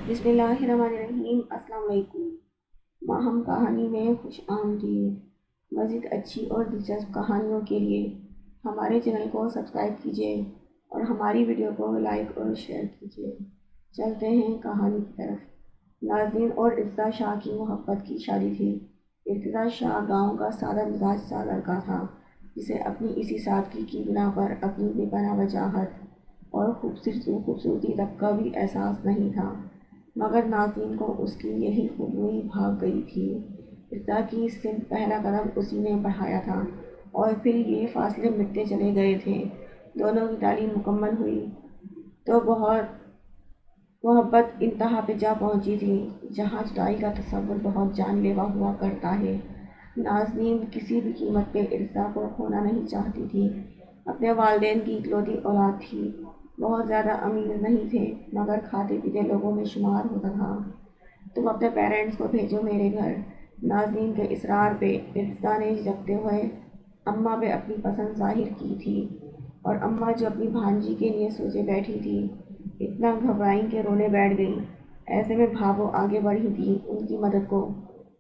بسم اللہ الرحمن الرحیم۔ السلام علیکم۔ ماہم کہانی میں خوش آمدید۔ مزید اچھی اور دلچسپ کہانیوں کے لیے ہمارے چینل کو سبسکرائب کیجیے اور ہماری ویڈیو کو لائک اور شیئر کیجیے۔ چلتے ہیں کہانی کی طرف۔ ناظرین اور ارتضیٰ شاہ کی محبت کی شادی تھی۔ ارتضیٰ شاہ گاؤں کا سادہ مزاج سا لڑکا تھا جسے اپنی اسی سادگی کی بنا پر اپنی بے پناہ وجاہت اور خوبصورتی تک کا بھی احساس نہیں تھا، مگر ناظرین کو اس کی یہی خوبروئی بھاگ گئی تھی۔ ارتضیٰ کی سمت پہلا قدم اسی نے بڑھایا تھا اور پھر یہ فاصلے مٹتے چلے گئے تھے۔ دونوں کی تعلیم مکمل ہوئی تو محبت انتہا پہ جا پہنچی تھی، جہاں جدائی کا تصور بہت جان لیوا ہوا کرتا ہے۔ ناظرین کسی بھی قیمت پہ ارتضیٰ کو کھونا نہیں چاہتی تھی۔ اپنے والدین کی اکلوتی اولاد تھی، بہت زیادہ امیر نہیں تھے مگر کھاتے پیتے لوگوں میں شمار ہوتا تھا۔ تم اپنے پیرنٹس کو بھیجو میرے گھر۔ ناظرین کے اصرار پہ ارتضیٰ نے جھجکتے ہوئے اماں پہ اپنی پسند ظاہر کی تھی، اور اماں جو اپنی بھانجی کے لیے سوچے بیٹھی تھی اتنا گھبرائیں کہ رونے بیٹھ گئیں۔ ایسے میں بھابو آگے بڑھی تھی ان کی مدد کو۔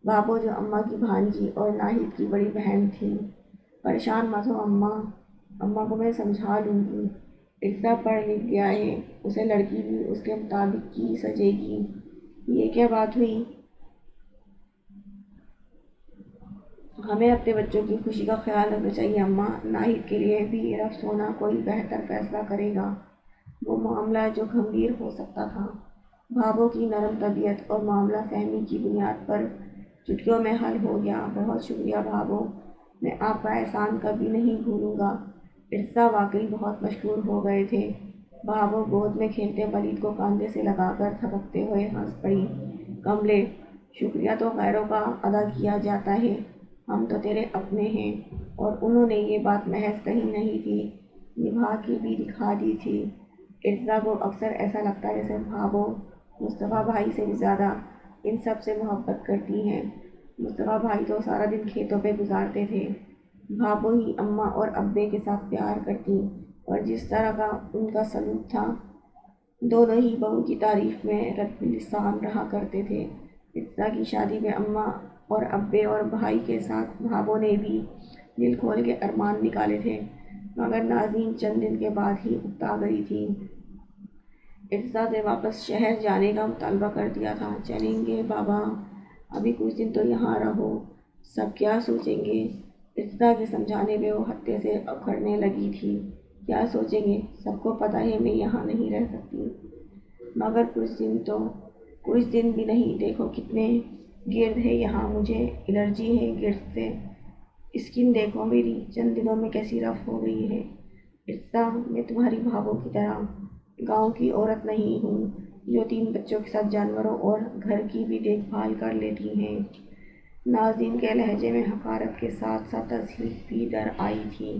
بھابو جو اماں کی بھانجی اور ناہید کی بڑی بہن تھی۔ پریشان مت ہو اماں، اماں کو میں سمجھا لوں گی۔ ارتضیٰ پڑھ لکھ گیا ہے، اسے لڑکی بھی اس کے مطابق کی سجے گی۔ یہ کیا بات ہوئی؟ ہمیں اپنے بچوں کی خوشی کا خیال رکھنا چاہیے اماں۔ ناہید کے لیے بھی رف سونا کوئی بہتر فیصلہ کرے گا۔ وہ معاملہ جو گھمگیر ہو سکتا تھا، بھابو کی نرم طبیعت اور معاملہ فہمی کی بنیاد پر چٹکیوں میں حل ہو گیا۔ بہت شکریہ بھابو، میں آپ کا احسان کبھی نہیں بھولوں گا۔ ارتضیٰ واقعی بہت مشکور ہو گئے تھے۔ بھابو گود میں کھیلتے ولید کو کاندھے سے لگا کر تھپکتے ہوئے ہنس پڑی۔ کملے، شکریہ تو غیروں کا ادا کیا جاتا ہے، ہم تو تیرے اپنے ہیں۔ اور انہوں نے یہ بات محض کہی نہیں تھی، نبھا کے بھی دکھا دی تھی۔ ارتضیٰ کو اکثر ایسا لگتا جیسے بھابو مصطفیٰ بھائی سے بھی زیادہ ان سب سے محبت کرتی ہیں۔ مصطفیٰ بھائی تو سارا دن کھیتوں پہ گزارتے تھے، بھابو ہی اماں اور ابے کے ساتھ پیار کرتی، اور جس طرح کا ان کا سلوک تھا، دونوں ہی بہو کی تعریف میں رطب لسان رہا کرتے تھے۔ ارتضیٰ کی شادی میں اماں اور ابے اور بھائی کے ساتھ بھابو نے بھی دل کھول کے ارمان نکالے تھے، مگر ناظرین چند دن کے بعد ہی اکتا گئی تھی۔ ارتضیٰ سے واپس شہر جانے کا مطالبہ کر دیا تھا۔ چلیں گے بابا، ابھی کچھ دن تو یہاں رہو، سب کیا سوچیں گے؟ ارتضیٰ کے سمجھانے پہ وہ ہتے سے اکھڑنے لگی تھی۔ کیا سوچیں گے؟ سب کو پتہ ہے میں یہاں نہیں رہ سکتی، مگر کچھ دن بھی نہیں، دیکھو کتنے گرد ہے یہاں، مجھے الرجی ہے گرد سے، اسکن دیکھو میری چند دنوں میں کیسی رف ہو گئی ہے۔ ارتضیٰ، میں تمہاری بھابو کی طرح گاؤں کی عورت نہیں ہوں جو 3 بچوں کے ساتھ جانوروں اور گھر کی بھی دیکھ بھال کر لیتی ہیں۔ ناظرین کے لہجے میں حقارت کے ساتھ ساتھ تصحیح بھی در آئی تھی۔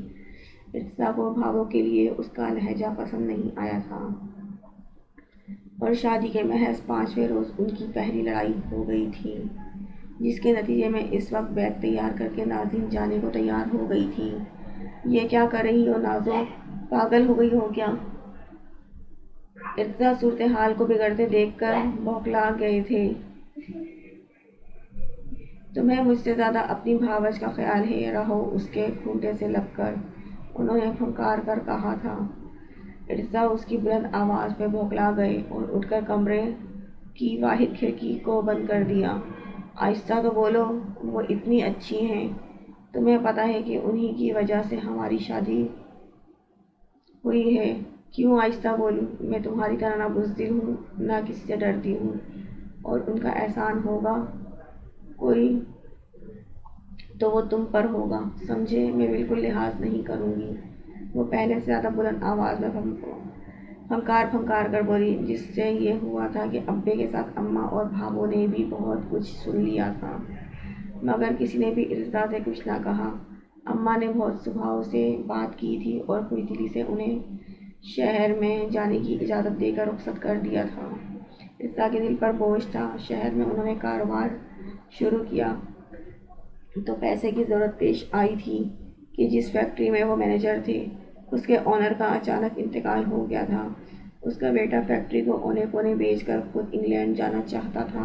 ارتضیٰ کو بھابو کے لیے اس کا لہجہ پسند نہیں آیا تھا، اور شادی کے محض 5ویں روز ان کی پہلی لڑائی ہو گئی تھی، جس کے نتیجے میں اس وقت بیگ تیار کر کے ناظرین جانے کو تیار ہو گئی تھی۔ یہ کیا کر رہی ہو نازو، پاگل ہو گئی ہو کیا؟ ارتضیٰ صورتحال کو بگڑتے دیکھ کر بوکھلا گئے تھے۔ تمہیں مجھ سے زیادہ اپنی بھاوج کا خیال ہے، رہو اس کے کھوٹے سے لگ کر، انہوں نے پھنکار کر کہا تھا۔ ارتضیٰ اس کی بلند آواز پہ بوکھلا گئے اور اٹھ کر کمرے کی واحد کھڑکی کو بند کر دیا۔ آہستہ تو بولو، وہ اتنی اچھی ہیں، تمہیں پتہ ہے کہ انہی کی وجہ سے ہماری شادی ہوئی ہے۔ کیوں آہستہ بولوں؟ میں تمہاری طرح نہ بزدل ہوں نہ کسی سے ڈرتی ہوں، اور ان کا احسان ہوگا کوئی تو وہ تم پر ہوگا، سمجھے؟ میں بالکل لحاظ نہیں کروں گی۔ وہ پہلے سے زیادہ بلند آواز میں پھنکار کر بولی، جس سے یہ ہوا تھا کہ ابے کے ساتھ اماں اور بھابو نے بھی بہت کچھ سن لیا تھا، مگر کسی نے بھی ارتضیٰ سے کچھ نہ کہا۔ اماں نے بہت سبھاؤ سے بات کی تھی اور خوش دلی سے انہیں شہر میں جانے کی اجازت دے کر رخصت کر دیا تھا۔ ارتضیٰ کے دل پر بوجھ تھا۔ شہر میں انہوں نے کاروبار شروع کیا تو پیسے کی ضرورت پیش آئی تھی کہ جس فیکٹری میں وہ مینیجر تھے، اس کے آنر کا اچانک انتقال ہو گیا تھا۔ اس کا بیٹا فیکٹری کو اونے پونے بیچ کر خود انگلینڈ جانا چاہتا تھا۔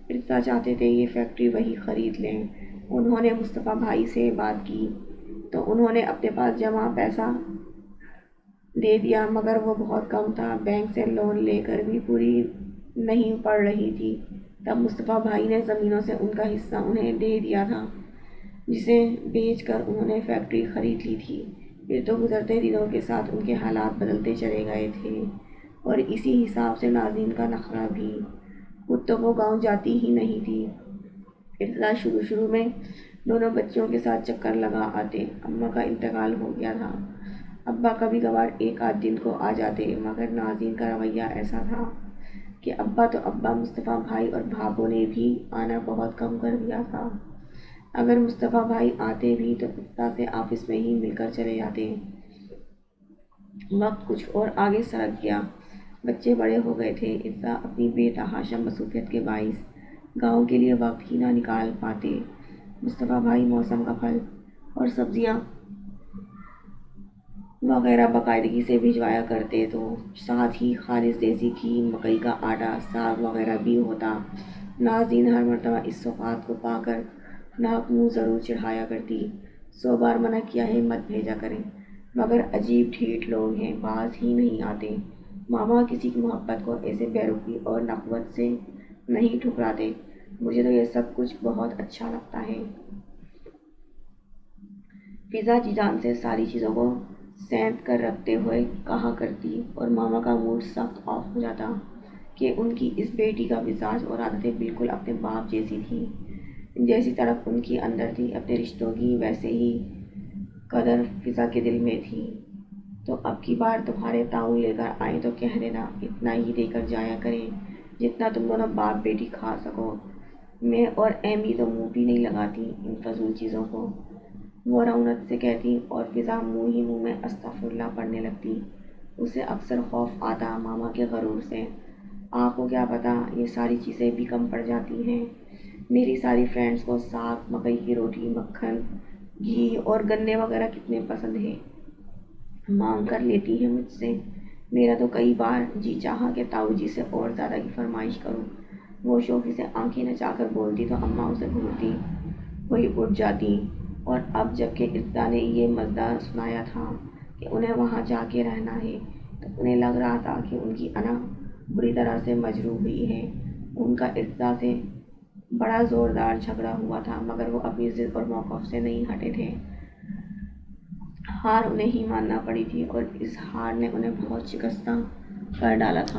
ارسطا چاہتے تھے یہ فیکٹری وہی خرید لیں۔ انہوں نے مصطفیٰ بھائی سے بات کی تو انہوں نے اپنے پاس جمع پیسہ دے دیا، مگر وہ بہت کم تھا، بینک سے لون لے کر بھی پوری نہیں پڑ رہی تھی۔ تب مصطفیٰ بھائی نے زمینوں سے ان کا حصہ انہیں دے دیا تھا، جسے بیچ کر انہوں نے فیکٹری خرید لی تھی۔ پھر تو گزرتے دنوں کے ساتھ ان کے حالات بدلتے چلے گئے تھے، اور اسی حساب سے ناظرین کا نخرہ بھی۔ خود تو وہ گاؤں جاتی ہی نہیں تھی۔ ارسطا شروع میں دونوں بچوں کے ساتھ چکر لگا آتے۔ اماں کا انتقال ہو گیا تھا، ابا کبھی کبھار ایک آدھ دن کو آ جاتے، مگر ناظرین کا رویہ ایسا تھا کہ ابا تو ابا، مصطفیٰ بھائی اور بھابھوں نے بھی آنا بہت کم کر دیا تھا۔ اگر مصطفیٰ بھائی آتے بھی تو ارسطا سے آفس میں ہی مل کر چلے جاتے۔ وقت کچھ اور آگے سرک گیا، بچے بڑے ہو گئے تھے۔ ارسطا اپنی بے تحاشا مصروفیت کے باعث گاؤں کے لیے وقت ہی نہ نکال پاتے۔ مصطفیٰ بھائی موسم کا پھل اور سبزیاں وغیرہ باقاعدگی سے بھجوایا کرتے، تو ساتھ ہی خالص دیسی گھی، مکئی کا آٹا، ساگ وغیرہ بھی ہوتا۔ ناظرین ہر مرتبہ اس سوغات کو پا کر ناک منہ ضرور چڑھایا کرتی۔ 100 بار منع کیا ہے مت بھیجا کریں، مگر عجیب ڈھیٹ لوگ ہیں، باز ہی نہیں آتے۔ ماما کسی کی محبت کو ایسے بے رخی اور نخوت سے نہیں ٹھکراتے۔ مجھے تو یہ سب کچھ بہت اچھا لگتا ہے۔ فضا جی جان سے ساری چیزوں کو سینت کر رکھتے ہوئے کہا کرتی، اور ماما کا موڈ سخت آف ہو جاتا کہ ان کی اس بیٹی کا مزاج اور عادتیں بالکل اپنے باپ جیسی تھیں۔ جیسی تڑپ ان کے اندر تھی اپنے رشتوں کی، ویسے ہی قدر فضا کے دل میں تھی۔ تو اب کی بار تمہارے تاؤ لے کر آئیں تو کہہ دینا اتنا ہی دے کر جایا کریں جتنا تم دونوں باپ بیٹی کھا سکو۔ میں اور ایمی تو منہ بھی نہیں لگاتی ان فضول چیزوں کو، وہ رونق سے کہتی، اور فضا منہ ہی منہ میں استغفراللہ پڑھنے لگتی۔ اسے اکثر خوف آتا ماما کے غرور سے، آپ کو کیا پتا یہ ساری چیزیں بھی کم پڑ جاتی ہیں۔ میری ساری فرینڈز کو ساگ، مکئی کی روٹی، مکھن، گھی اور گنے وغیرہ کتنے پسند ہیں، مانگ کر لیتی ہیں مجھ سے۔ میرا تو کئی بار جی چاہا کہ تاؤ جی سے اور زیادہ کی فرمائش کروں۔ وہ شوخی سے آنکھیں نچا کر بولتی تو اماں اسے گھورتی ہوئی اٹھ جاتی۔ اور اب جب کہ ارسطا نے یہ مزہ سنایا تھا کہ انہیں وہاں جا کے رہنا ہے، تو انہیں لگ رہا تھا کہ ان کی انا بری طرح سے مجروح ہوئی ہے۔ ان کا ارسطا سے بڑا زوردار جھگڑا ہوا تھا، مگر وہ اپنی ضد اور موقف سے نہیں ہٹے تھے۔ ہار انہیں ہی ماننا پڑی تھی، اور اس ہار نے انہیں بہت شکستہ کر ڈالا تھا۔